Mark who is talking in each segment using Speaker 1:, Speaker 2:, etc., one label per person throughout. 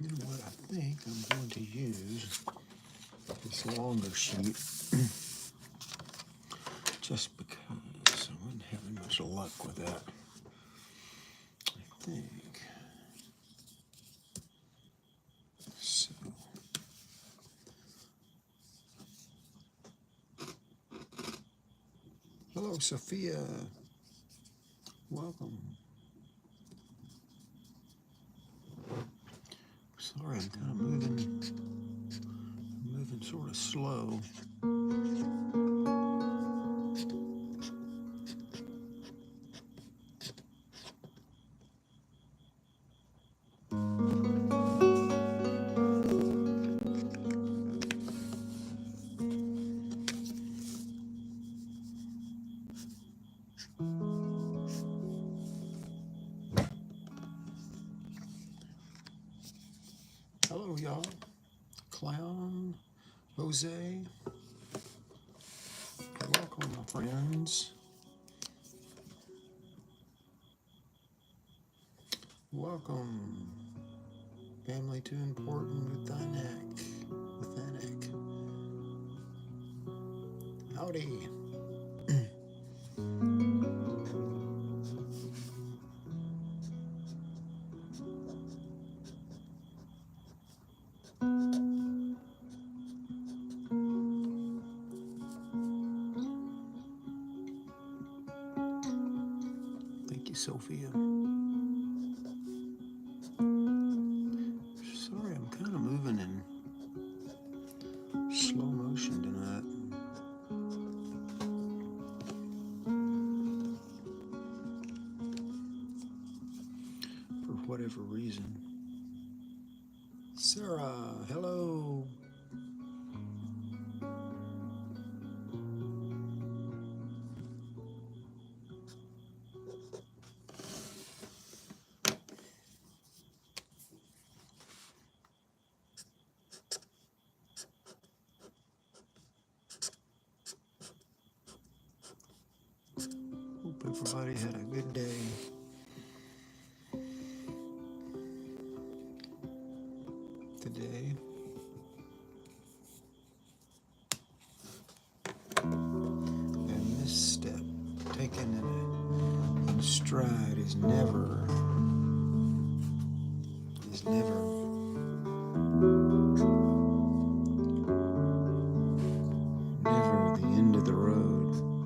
Speaker 1: You know what? I think I'm going to use this longer sheet just because I wasn't having much luck with that. I think so. Hello, Sophia. Welcome. Sorry, I'm kind of moving sort of slow. Hello, y'all. Clown, Jose. Welcome, my friends. Welcome. Family too important with thy neck. Howdy. Thank you, Sophia. Sorry, I'm kind of moving in slow motion tonight. For whatever reason. Sarah, hello. Hope everybody had a good day. Today. A misstep taken in stride is never the end of the road.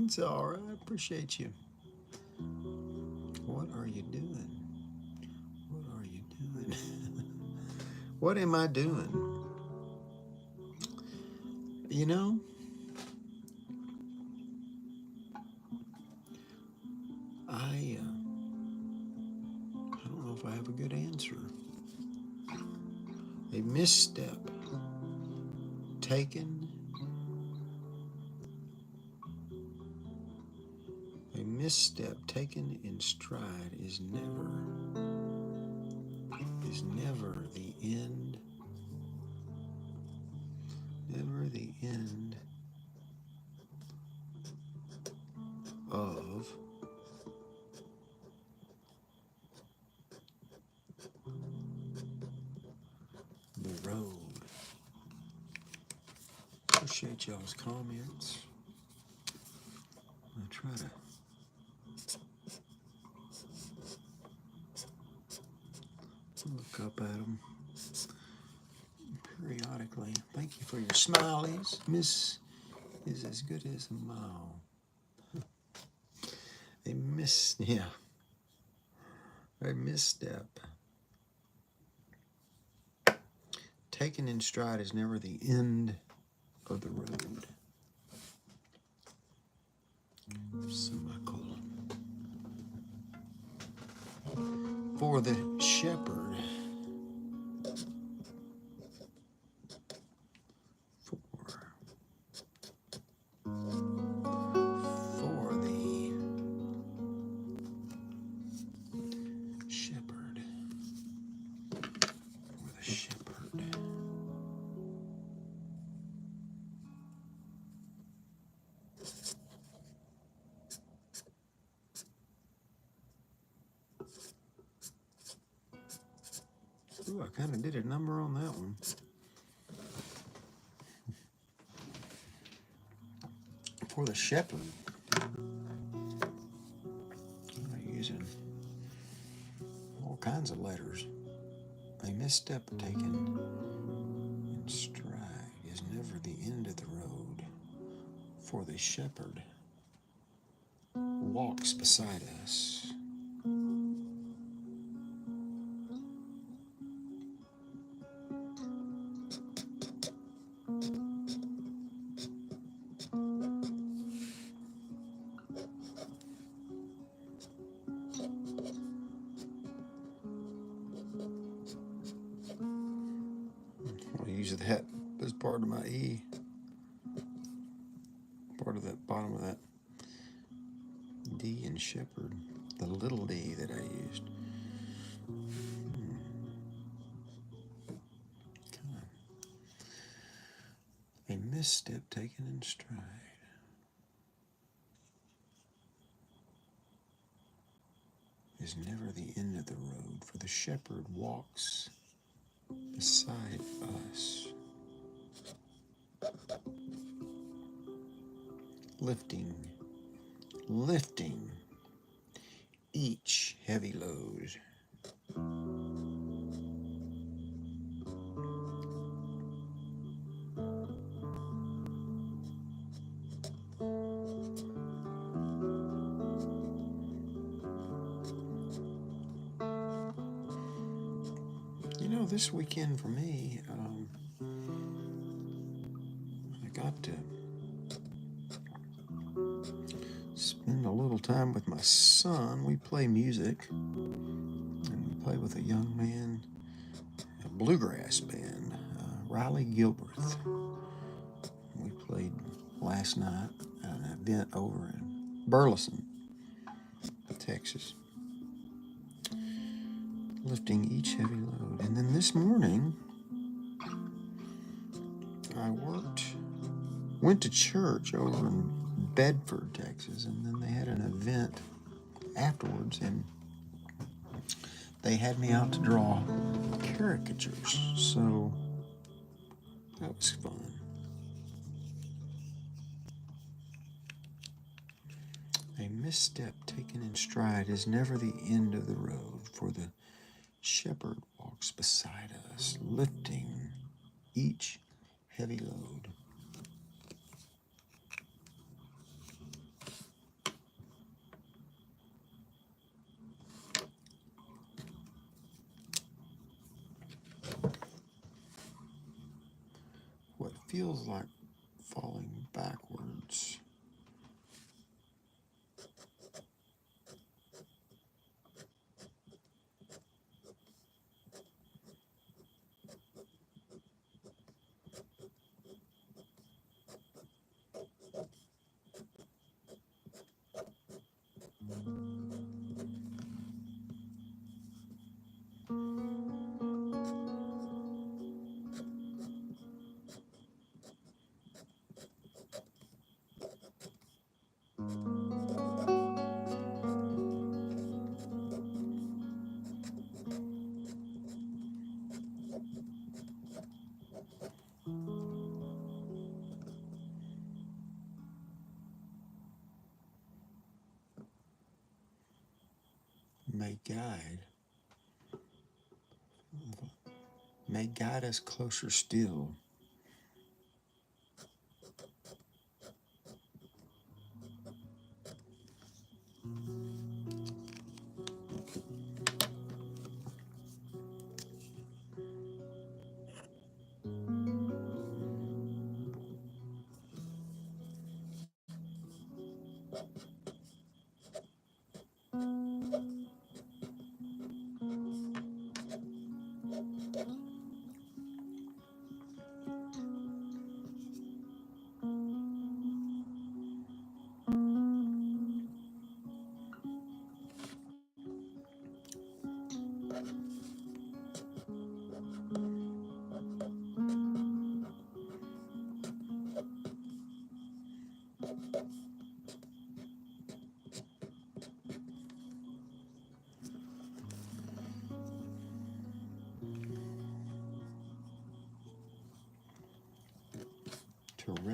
Speaker 1: It's all right. I appreciate you. What are you doing? What are you doing? What am I doing? You know, I don't know if I have a good answer. A misstep taken. A misstep taken in stride is never the end. Never the end of the road. Appreciate y'all's comments. I try to look up at them periodically. Thank you for your smileys. Miss is as good as a mile. A misstep taken in stride is never the end of the road. Semicolon. For the shepherd. Ooh, I kind of did a number on that one. For the shepherd, I'm using all kinds of letters. A misstep taken in stride is never the end of the road, for the shepherd walks beside us. I'll use that as part of my E, part of that bottom of that D in shepherd, the little D that I used. A misstep taken in stride is never the end of the road, for the shepherd walks beside us. Lifting each heavy load. You know, this weekend for me, I got to spend a little time with my son. We play music, and we play with a young man, a bluegrass band, Riley Gilbert. We played last night at an event over in Burleson, Texas, lifting each heavy load. And then this morning, I went to church over in Bedford, Texas, and then they had an event afterwards, and they had me out to draw caricatures, so that was fun. A misstep taken in stride is never the end of the road, for the shepherd walks beside us, lifting each heavy load. What feels like falling backwards may guide us closer still.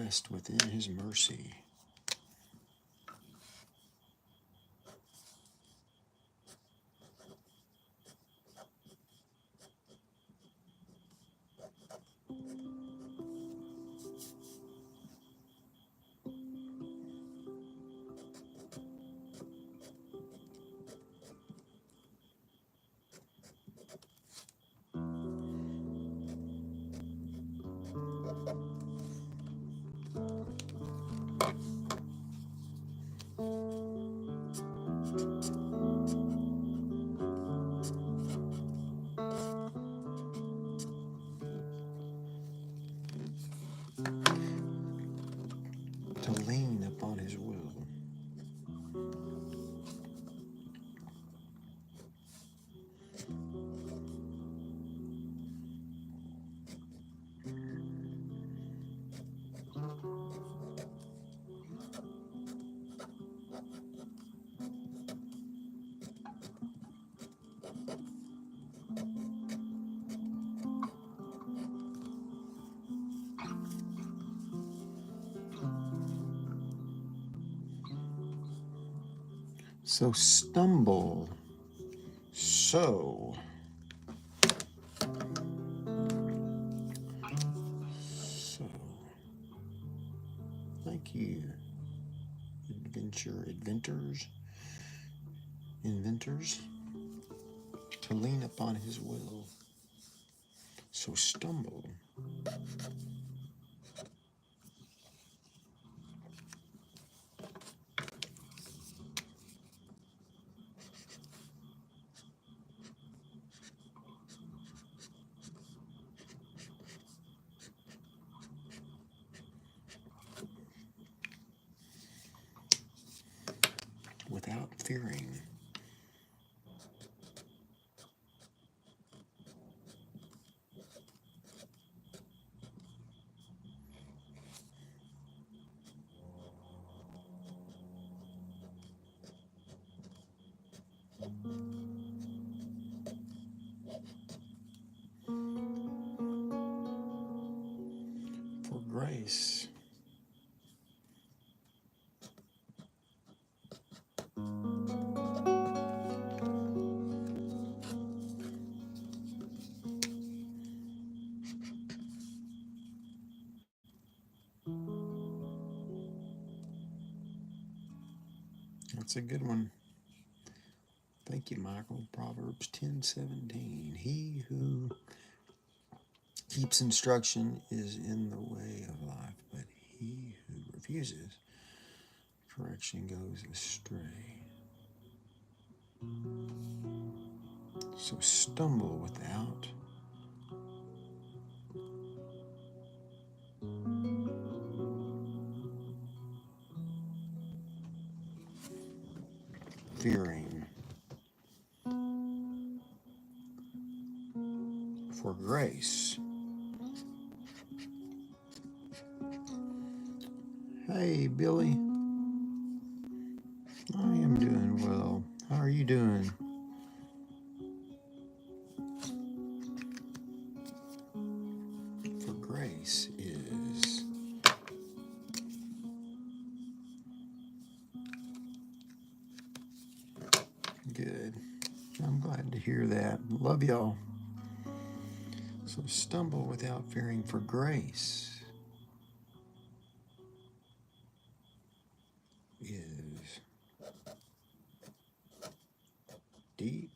Speaker 1: rest within his mercy. To lean upon his will. So stumble. So thank you, inventors, to lean upon his will. So stumble. Without fearing. For grace. That's a good one. Thank you, Michael. Proverbs 10:17. He who keeps instruction is in the way of life, but he who refuses correction goes astray. So stumble without fearing. For grace. Hey, Billy. I am doing well. How are you doing? For grace is good. I'm glad to hear that. Love y'all. So stumble without fearing, for grace is deep.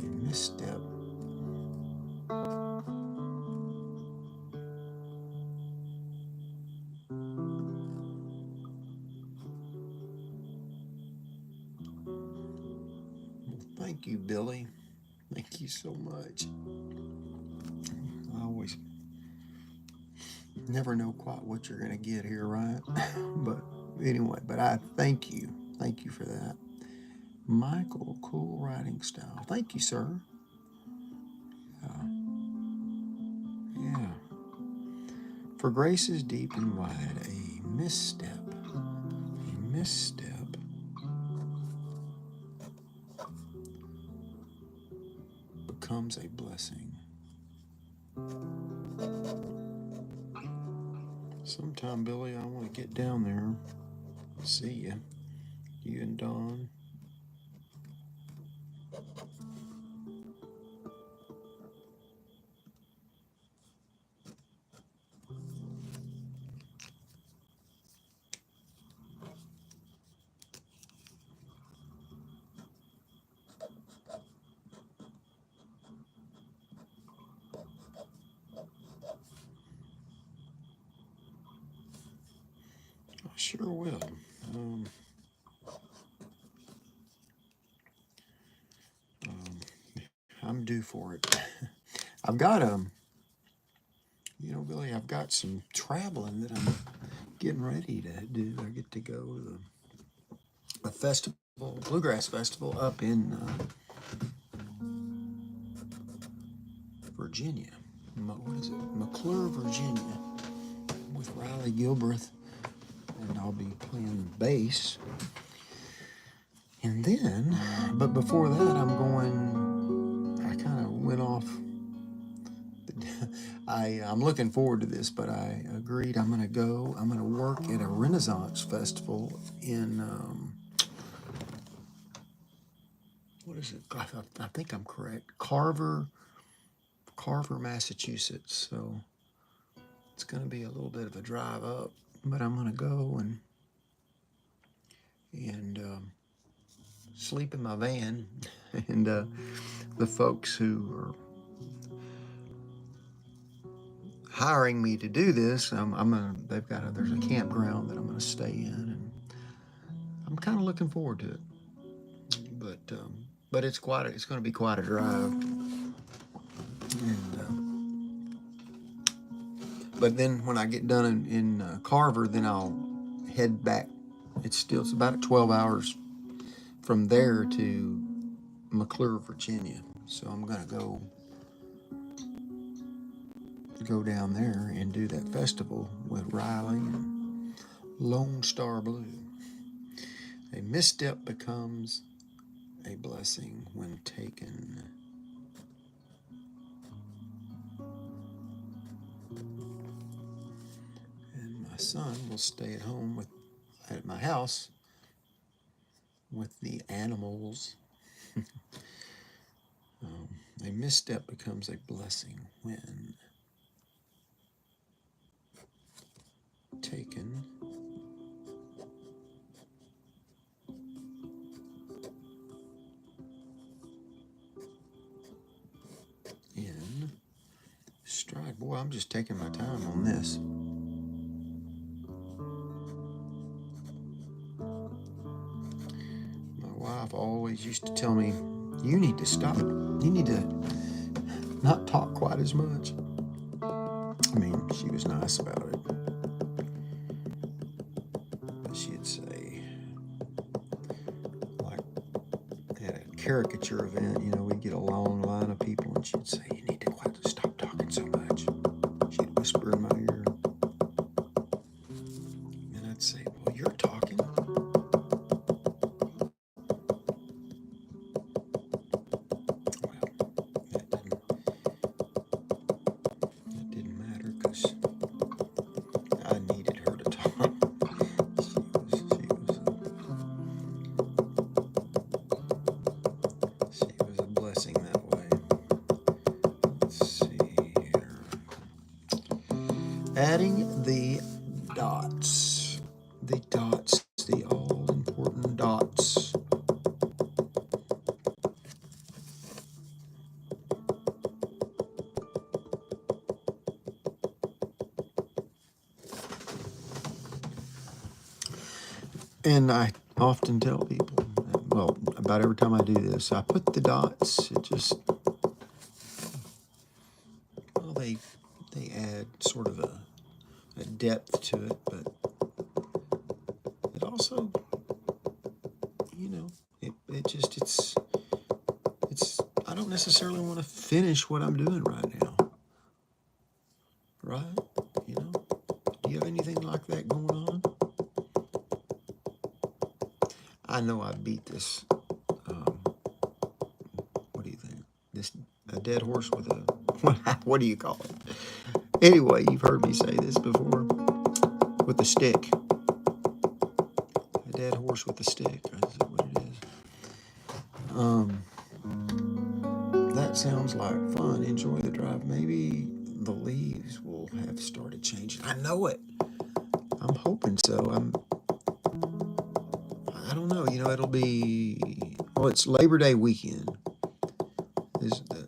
Speaker 1: A misstep. Well, thank you, Billy. Thank you so much. I always never know quite what you're going to get here, right? But anyway, but I thank you. Thank you for that. Michael, cool writing style. Thank you, sir. Yeah. For grace is deep and wide, a misstep becomes a blessing. Sometime, Billy, I want to get down there. See you. You and Don. I sure will. I'm due for it. I've got Billy, I've got some traveling that I'm getting ready to do. I get to go to a festival, bluegrass festival up in Virginia. What is it? McClure, Virginia, with Riley Gilbreth, and I'll be playing bass. And then, but before that, I kind of went off. I'm looking forward to this, but I agreed I'm going to work at a Renaissance festival in, what is it? I think I'm correct. Carver, Massachusetts. So it's going to be a little bit of a drive up, but I'm going to go and sleep in my van. And the folks who are hiring me to do this, there's a campground that I'm gonna stay in, and I'm kind of looking forward to it. But it's going to be quite a drive. And but then when I get done in Carver, then I'll head back. It's about 12 hours from there to McClure, Virginia. So I'm gonna go down there and do that festival with Riley and Lone Star Blue. A misstep becomes a blessing when taken. And my son will stay at home at my house with the animals. A misstep becomes a blessing when taken. In stride. Boy, I'm just taking my time on this. My wife always used to tell me, you need to stop. You need to not talk quite as much. I mean, she was nice about it. But she'd say, like at a caricature event, we'd get a long line of people, and she'd say, you need to stop talking so much. She'd whisper in my ear. And I'd say, well, you're talking. That didn't matter because I needed her to talk. She was a blessing that way. Let's see here. Adding the dots. The all-important dots. And I often tell people, well, about every time I do this, I put the dots. They add sort of also, you know, it's, I don't necessarily want to finish what I'm doing right now. Right? You know, do you have anything like that going on? I know I beat this, what do you think? A dead horse with a, what do you call it? Anyway, you've heard me say this before, with a stick. A dead horse with a stick, is that what it is? That sounds like fun. Enjoy the drive. Maybe the leaves will have started changing. I know it. I'm hoping so. I don't know. You know, it'll be, well, it's Labor Day weekend.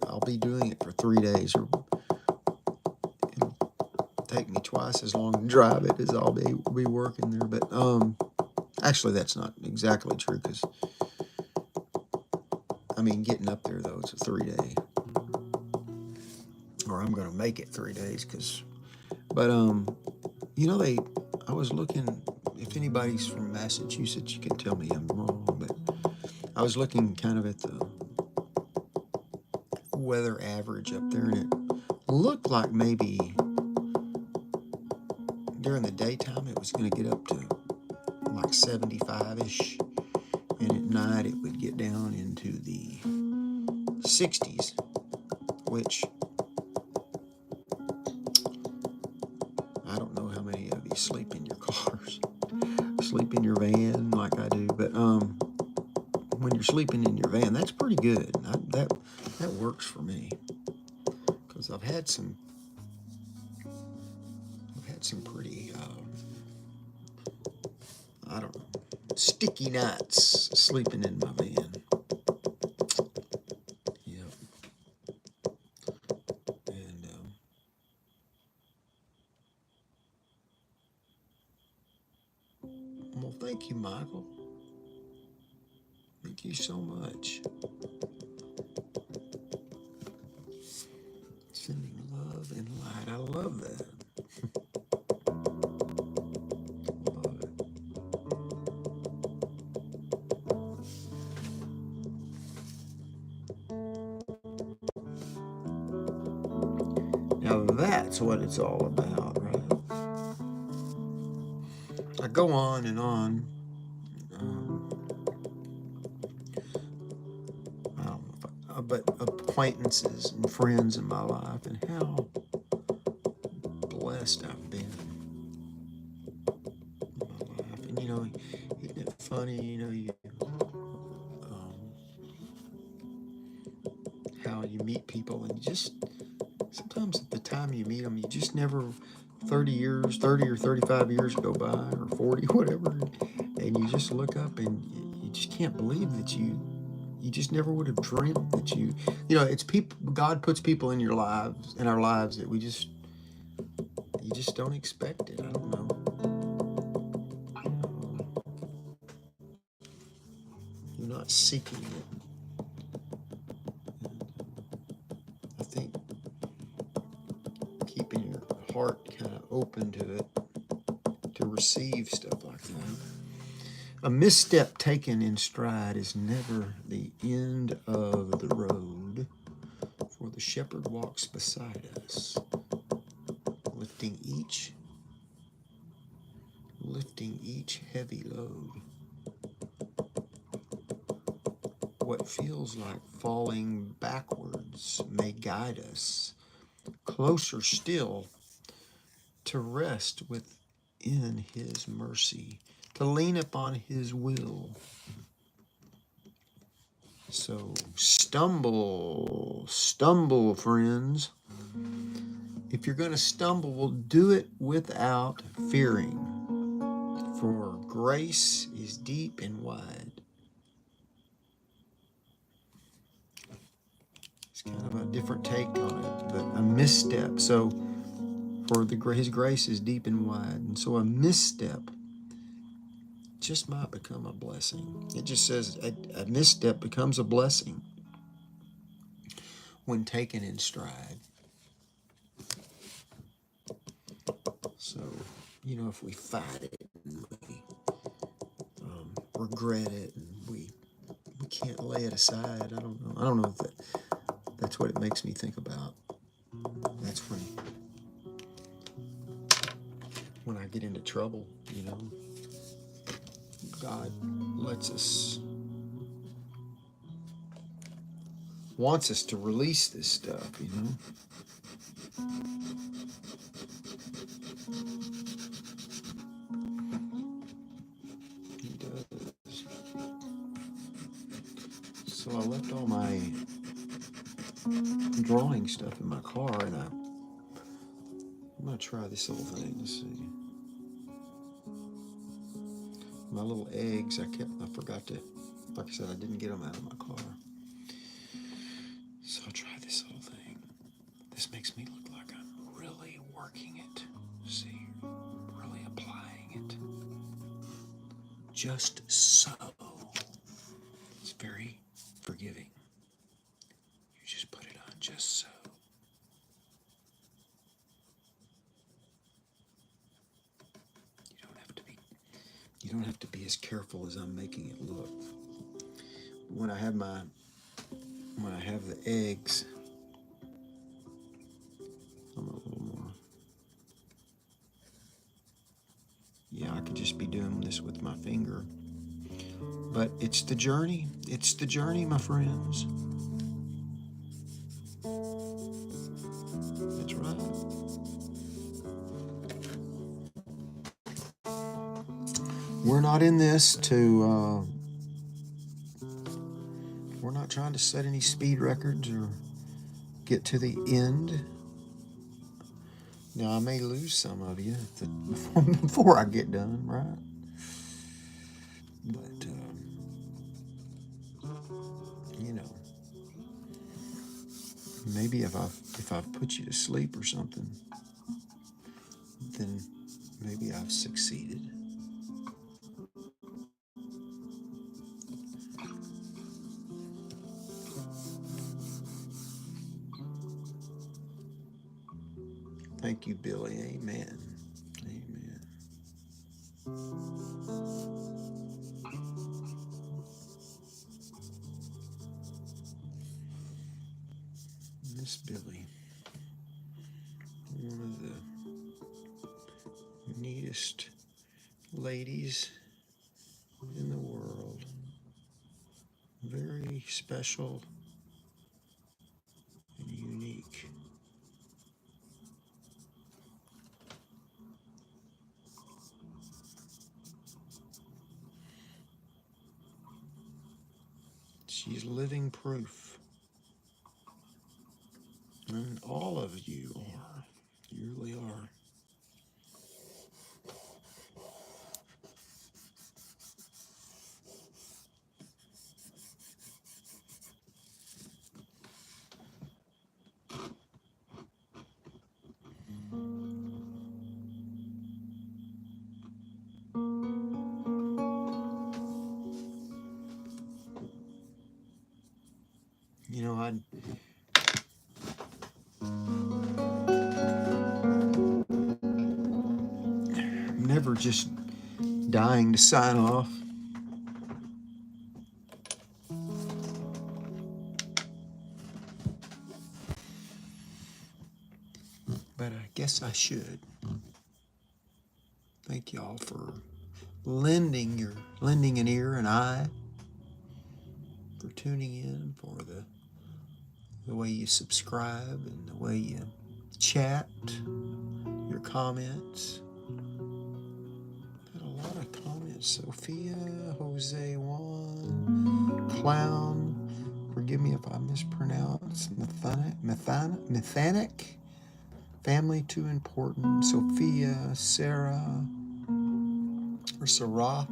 Speaker 1: I'll be doing it for 3 days, or it'll take me twice as long to drive it as I'll be working there. But actually, that's not exactly true, because I mean, getting up there though, it's a 3-day, or I'm gonna make it 3 days, because. But you know, I was looking. If anybody's from Massachusetts, you can tell me I'm wrong, but I was looking kind of at the weather average up there, and it looked like maybe during the daytime it was going to get up to like 75-ish, and at night it would get down into the 60s, which I don't know how many of you sleep in your cars, sleep in your van like I do, but when you're sleeping in your van, that's pretty good. That works for me, because I've had some pretty I don't know, sticky nights sleeping in my van. Yep. And well, thank you, Michael. Thank you so much. Sending love and light. I love that. Love it. Now that's what it's all about, right? I go on and on. I don't know if but acquaintances and friends in my life, and how blessed I've been in my life. And you know, isn't it funny? You know, um, how you meet people, and you just sometimes at the time you meet them, you just never. 30 or 35 years go by, or 40, whatever, and you just look up and you just can't believe that you just never would have dreamed that you know, it's people. God puts people in our lives that you just don't expect it. I don't know. You're not seeking it. I think keeping your heart kind of open to it, to receive stuff like that. A misstep taken in stride is never the end of the road, for the shepherd walks beside us, lifting each heavy load. What feels like falling backwards may guide us closer still to rest within his mercy, to lean upon his will. So stumble, friends. If you're going to stumble, well, do it without fearing, for grace is deep and wide. It's kind of a different take on it, but a misstep. So, his grace is deep and wide, and so a misstep just might become a blessing. It just says a misstep becomes a blessing when taken in stride. So, you know, if we fight it and regret it, and we can't lay it aside. I don't know if that's what it makes me think about. That's when I get into trouble, you know. God wants us to release this stuff, you know. He does. So I left all my drawing stuff in my car, and I'm gonna try this little thing. Let's see. My little eggs, I forgot to, like I said, I didn't get them out of my car. So I'll try this little thing. This makes me look like I'm really working it. See, really applying it. Just so. It's very forgiving. You just put it on just so. You don't have to be as careful as I'm making it look. When I have the eggs, I'm a little more. Yeah, I could just be doing this with my finger. But it's the journey. It's the journey, my friends. That's right. We're not in this to, we're not trying to set any speed records or get to the end. Now, I may lose some of you before I get done, right? But, you know, maybe if I've put you to sleep or something, then maybe I've succeeded. Thank you, Billy. Amen. Amen. Miss Billy, one of the neatest ladies in the world. Very special and unique. She's living proof. And all of you are. You really are. You know, I'm never just dying to sign off. But I guess I should. Thank y'all for lending an ear and eye, for tuning in, for the way you subscribe and the way you chat, your comments. Got a lot of comments. Sophia, Jose Juan, Clown. Forgive me if I mispronounce. Methanic. Family Too Important. Sophia, Sarah, or Sarah.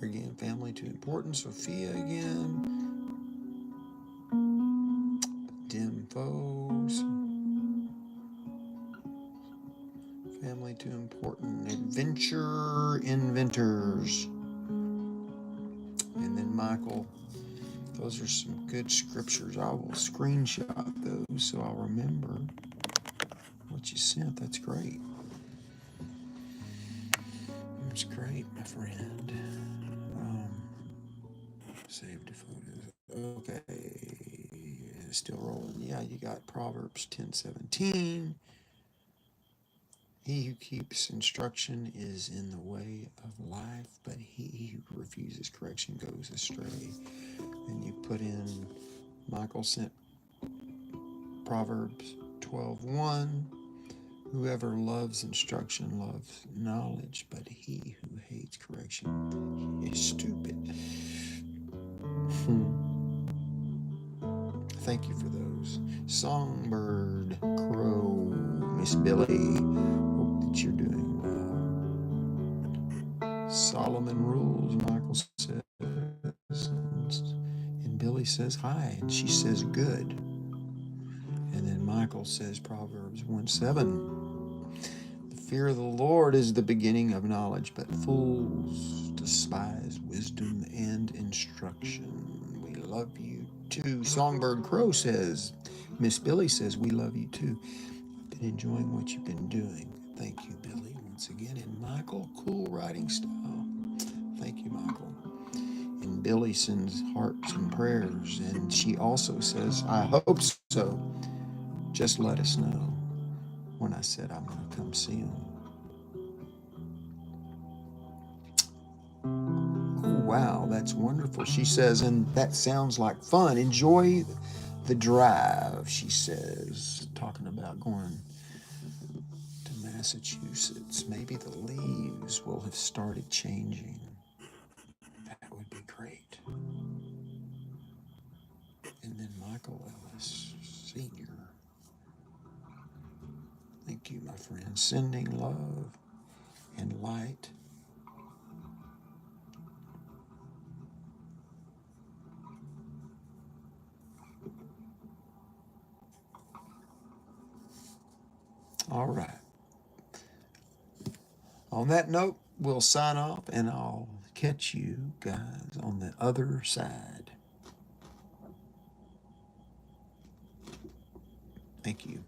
Speaker 1: Again, Family Too Important. Sophia again. Dim Foes. Family Too Important. Adventure Inventors. And then Michael. Those are some good scriptures. I will screenshot those so I'll remember what you sent. That's great. That's great, my friend. Saved photos. Okay. It's still rolling. Yeah, you got Proverbs 10:17. He who keeps instruction is in the way of life, but he who refuses correction goes astray. And you put in, Michael sent Proverbs 12:1. Whoever loves instruction loves knowledge, but he who hates correction is stupid. Thank you for those. Songbird, Crow, Miss Billy. Hope that you're doing well. Solomon rules, Michael says. And Billy says hi, and she says good. And then Michael says Proverbs 1:7. The fear of the Lord is the beginning of knowledge, but fools despise wisdom and instruction. We love you too. Songbird Crow says, Miss Billy says, we love you too. Been enjoying what you've been doing. Thank you, Billy, once again. And Michael, cool writing style. Thank you, Michael. And Billy sends hearts and prayers. And she also says, I hope so. Just let us know. When I said I'm going to come see him. Oh, wow, that's wonderful. She says, and that sounds like fun. Enjoy the drive, she says, talking about going to Massachusetts. Maybe the leaves will have started changing. That would be great. And then Michael Ellis, Sr. Thank you, my friend. Sending love and light. All right. On that note, we'll sign off and I'll catch you guys on the other side. Thank you.